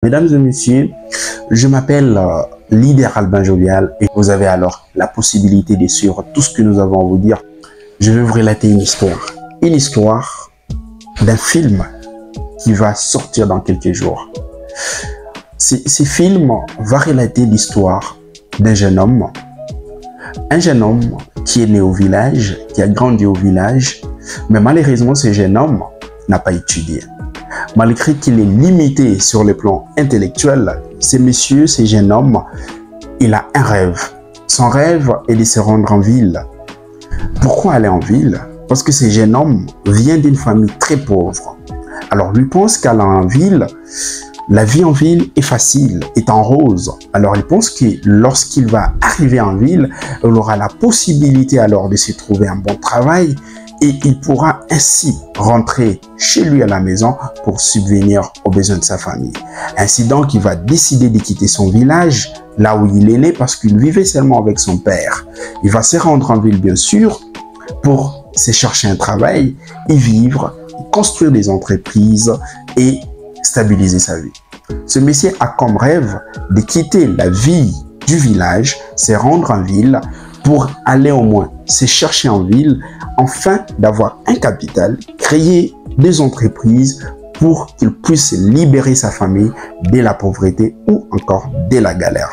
Mesdames et messieurs, je m'appelle Leader Albin Jovial et vous avez alors la possibilité de suivre tout ce que nous avons à vous dire. Je vais vous relater une histoire d'un film qui va sortir dans quelques jours. Ce film va relater l'histoire d'un jeune homme qui est né au village, qui a grandi au village, mais malheureusement ce jeune homme n'a pas étudié. Malgré qu'il est limité sur le plan intellectuel, ce jeune homme, il a un rêve. Son rêve est de se rendre en ville. Pourquoi aller en ville? Parce que ce jeune homme vient d'une famille très pauvre. Alors lui pense qu'aller en ville, la vie en ville est facile, est en rose. Alors il pense que lorsqu'il va arriver en ville, il aura la possibilité alors de se trouver un bon travail et il pourra ainsi rentrer chez lui à la maison pour subvenir aux besoins de sa famille. Ainsi donc, il va décider de quitter son village, là où il est né, parce qu'il vivait seulement avec son père. Il va se rendre en ville, bien sûr, pour se chercher un travail, y vivre, construire des entreprises et stabiliser sa vie. Ce monsieur a comme rêve de quitter la vie du village, se rendre en ville pour aller au moins se chercher en ville, afin d'avoir un capital, créer des entreprises pour qu'il puisse libérer sa famille de la pauvreté ou encore de la galère.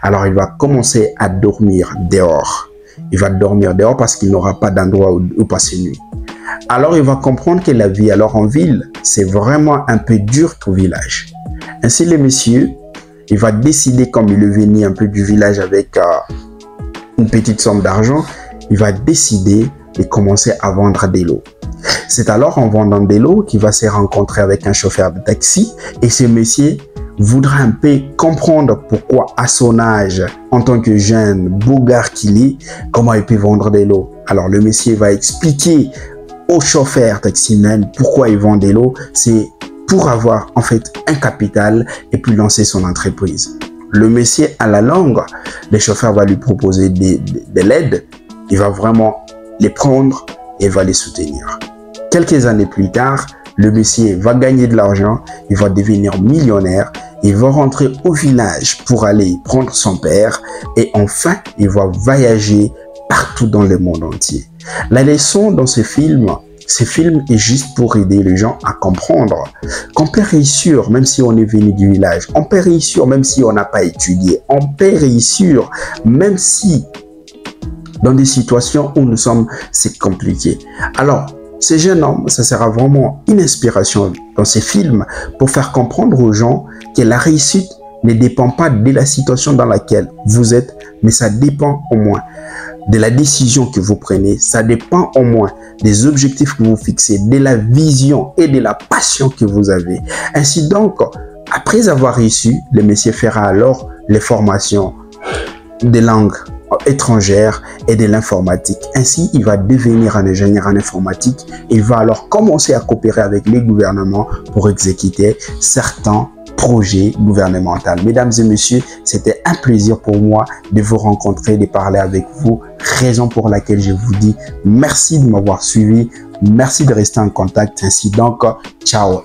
Alors il va commencer à dormir dehors. Il va dormir dehors parce qu'il n'aura pas d'endroit où passer nuit. Alors il va comprendre que la vie alors en ville, c'est vraiment un peu dur qu'au village. Ainsi le monsieur, il va décider, comme il est venu un peu du village avec une petite somme d'argent, il va décider de commencer à vendre des lots. C'est alors en vendant des lots qu'il va se rencontrer avec un chauffeur de taxi et ce monsieur voudra un peu comprendre pourquoi à son âge, en tant que jeune bougard qu'il est, comment il peut vendre des lots. Alors le monsieur va expliquer au chauffeur taximan pourquoi il vend des lots. C'est pour avoir en fait un capital et puis lancer son entreprise. Le monsieur à la longue, le chauffeur va lui proposer de l'aide. Il va vraiment les prendre et va les soutenir. Quelques années plus tard, le monsieur va gagner de l'argent, il va devenir millionnaire, il va rentrer au village pour aller prendre son père et enfin, il va voyager partout dans le monde entier. La leçon dans ce film est juste pour aider les gens à comprendre qu'on peut réussir même si on est venu du village, on peut réussir même si on n'a pas étudié, on peut réussir même si dans des situations où nous sommes, c'est compliqué. Alors, ce jeune homme, ça sera vraiment une inspiration dans ces films pour faire comprendre aux gens que la réussite ne dépend pas de la situation dans laquelle vous êtes, mais ça dépend au moins de la décision que vous prenez, ça dépend au moins des objectifs que vous fixez, de la vision et de la passion que vous avez. Ainsi donc, après avoir réussi, le monsieur fera alors les formations des langues étrangères et de l'informatique. Ainsi, il va devenir un ingénieur en informatique. Il va alors commencer à coopérer avec les gouvernements pour exécuter certains projets gouvernementaux. Mesdames et messieurs, c'était un plaisir pour moi de vous rencontrer, de parler avec vous. Raison pour laquelle je vous dis merci de m'avoir suivi. Merci de rester en contact. Ainsi donc, ciao.